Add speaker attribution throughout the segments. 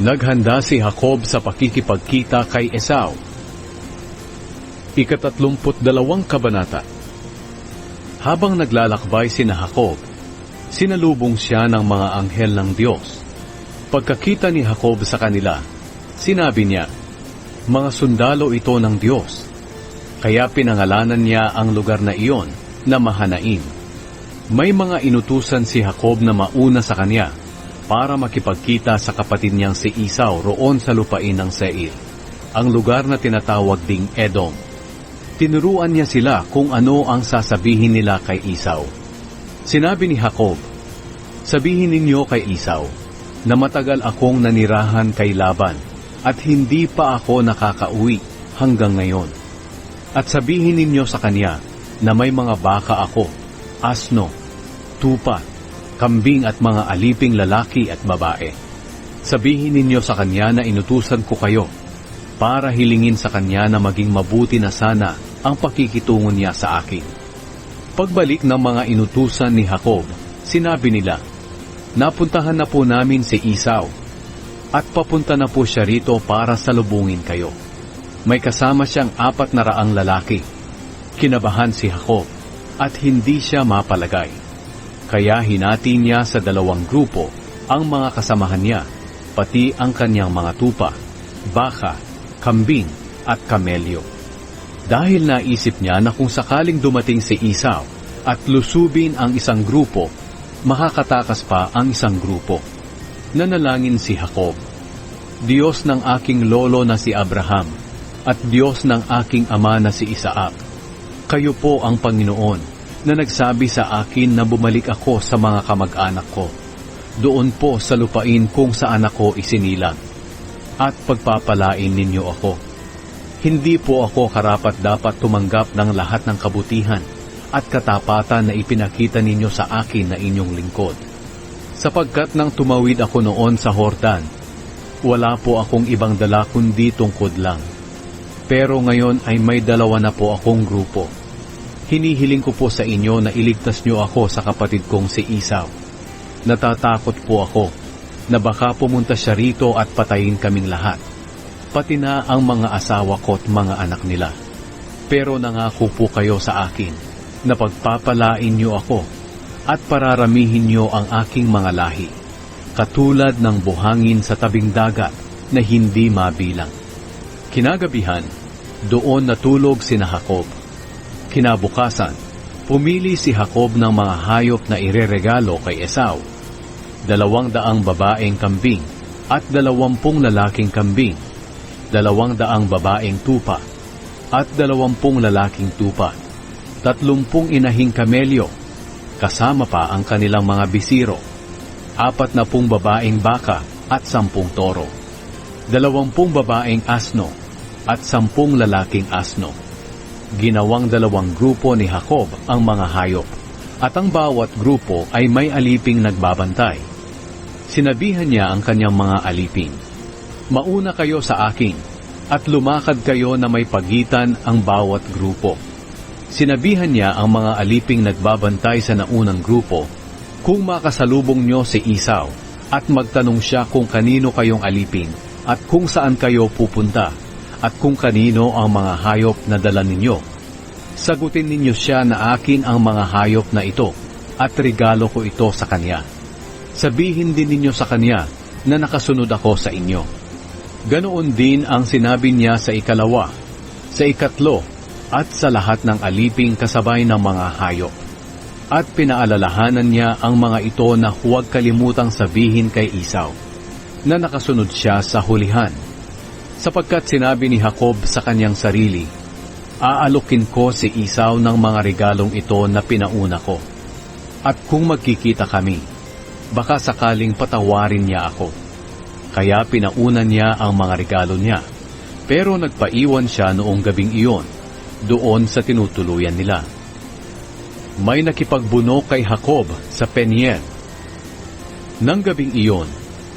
Speaker 1: Naghanda si Jacob sa pakikipagkita kay Esau. 32 kabanata. Habang naglalakbay sina Jacob, sinalubong siya ng mga anghel ng Diyos. Pagkakita ni Jacob sa kanila, sinabi niya, "Mga sundalo ito ng Diyos." Kaya pinangalanan niya ang lugar na iyon na Mahanaim. May mga inutusan si Jacob na mauna sa kanya para makipagkita sa kapatid niyang si Esau roon sa lupain ng Seir, ang lugar na tinatawag ding Edom. Tinuruan niya sila kung ano ang sasabihin nila kay Esau. Sinabi ni Jacob, "Sabihin ninyo kay Esau na matagal akong nanirahan kay Laban at hindi pa ako nakakauwi hanggang ngayon. At sabihin ninyo sa kanya na may mga baka ako, asno, tupa, kambing at mga aliping lalaki at babae. Sabihin ninyo sa kanya na inutusan ko kayo para hilingin sa kanya na maging mabuti na sana ang pakikitungo niya sa akin." Pagbalik ng mga inutusan ni Jacob, sinabi nila, "Napuntahan na po namin si Esau at papunta na po siya rito para salubungin kayo. May kasama siyang 400 lalaki." Kinabahan si Jacob at hindi siya mapalagay. Kaya hinati niya sa 2 grupo ang mga kasamahan niya, pati ang kanyang mga tupa, baka, kambing at kamelyo. Dahil naisip niya na kung sakaling dumating si Esau at lusubin ang isang grupo, makakatakas pa ang isang grupo. Nanalangin si Jacob, "Diyos ng aking lolo na si Abraham at Diyos ng aking ama na si Isaac, kayo po ang Panginoon na nagsabi sa akin na bumalik ako sa mga kamag-anak ko, doon po sa lupain kung saan ako isinilang, at pagpapalain ninyo ako. Hindi po ako karapat-dapat tumanggap ng lahat ng kabutihan at katapatan na ipinakita ninyo sa akin na inyong lingkod. Sapagkat nang tumawid ako noon sa Hordan, wala po akong ibang dala kundi tungkod lang. Pero ngayon ay may 2 na po akong grupo. Hinihiling ko po sa inyo na iligtas niyo ako sa kapatid kong si Esau. Natatakot po ako na baka pumunta siya rito at patayin kaming lahat, pati na ang mga asawa ko at mga anak nila. Pero nangako po kayo sa akin na pagpapalain niyo ako at pararamihin niyo ang aking mga lahi, katulad ng buhangin sa tabing dagat na hindi mabilang." Kinagabihan, doon natulog sina Jacob. Kinabukasan, pumili si Jacob ng mga hayop na ireregalo kay Esau, 200 babaeng kambing at 20 lalaking kambing, 200 babaeng tupa at 20 lalaking tupa, 30 inahing kamelyo, kasama pa ang kanilang mga bisiro, 40 babaeng baka at 10 toro, 20 babaeng asno at 10 lalaking asno. Ginawang 2 grupo ni Jacob ang mga hayop, at ang bawat grupo ay may aliping nagbabantay. Sinabihan niya ang kanyang mga alipin, "Mauna kayo sa akin, at lumakad kayo na may pagitan ang bawat grupo." Sinabihan niya ang mga aliping nagbabantay sa naunang grupo, "Kung makasalubong nyo si Esau, at magtanong siya kung kanino kayong alipin, at kung saan kayo pupunta, at kung kanino ang mga hayop na dala ninyo, sagutin ninyo siya na akin ang mga hayop na ito, at regalo ko ito sa kanya. Sabihin din ninyo sa kanya na nakasunod ako sa inyo." Ganoon din ang sinabi niya sa 2, sa 3, at sa lahat ng aliping kasabay ng mga hayop. At pinaalalahanan niya ang mga ito na huwag kalimutang sabihin kay Esau na nakasunod siya sa hulihan. Sapagkat sinabi ni Jacob sa kanyang sarili, "Aalukin ko si Esau ng mga regalong ito na pinauna ko. At kung magkikita kami, baka sakaling patawarin niya ako." Kaya pinauna niya ang mga regalo niya, pero nagpaiwan siya noong gabing iyon, doon sa tinutuluyan nila. May nakipagbuno kay Jacob sa Peniel. Nang gabing iyon,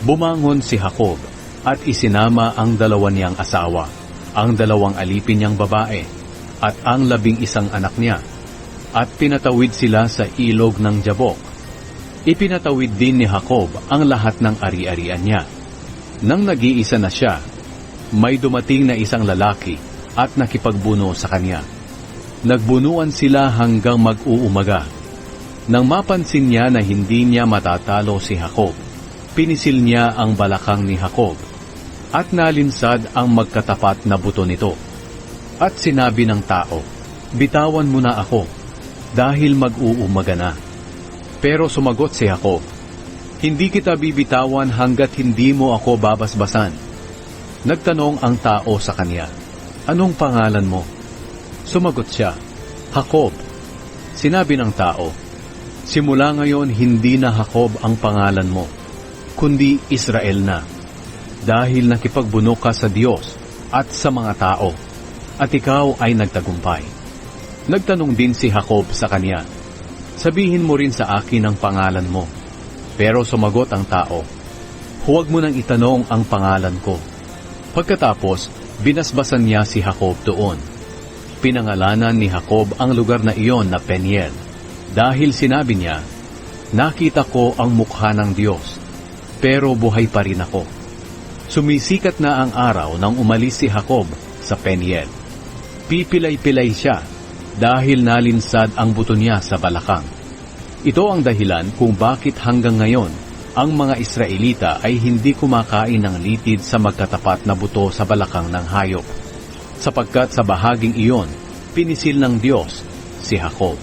Speaker 1: bumangon si Jacob at isinama ang 2 niyang asawa, ang 2 alipin niyang babae, at ang 11 anak niya, at pinatawid sila sa ilog ng Jabok. Ipinatawid din ni Jacob ang lahat ng ari-arian niya. Nang nag-iisa na siya, may dumating na isang lalaki at nakipagbuno sa kanya. Nagbunuan sila hanggang mag-uumaga. Nang mapansin niya na hindi niya matatalo si Jacob, pinisil niya ang balakang ni Jacob at nalinsad ang magkatapat na buto nito. At sinabi ng tao, "Bitawan mo na ako, dahil mag-uumaga na." Pero sumagot si Jacob, "Hindi kita bibitawan hanggat hindi mo ako babasbasan." Nagtanong ang tao sa kanya, "Anong pangalan mo?" Sumagot siya, "Jacob." Sinabi ng tao, "Simula ngayon hindi na Jacob ang pangalan mo, kundi Israel na, dahil nakipagbuno ka sa Diyos at sa mga tao, at ikaw ay nagtagumpay." Nagtanong din si Jacob sa kanya, "Sabihin mo rin sa akin ang pangalan mo." Pero sumagot ang tao, "Huwag mo nang itanong ang pangalan ko." Pagkatapos, binasbasan niya si Jacob doon. Pinangalanan ni Jacob ang lugar na iyon na Peniel, dahil sinabi niya, "Nakita ko ang mukha ng Diyos, pero buhay pa rin ako." Sumisikat na ang araw nang umalis si Jacob sa Peniel. Pipilay-pilay siya dahil nalinsad ang buto niya sa balakang. Ito ang dahilan kung bakit hanggang ngayon ang mga Israelita ay hindi kumakain ng litid sa magkatapat na buto sa balakang ng hayop, sapagkat sa bahaging iyon, pinisil ng Diyos si Jacob.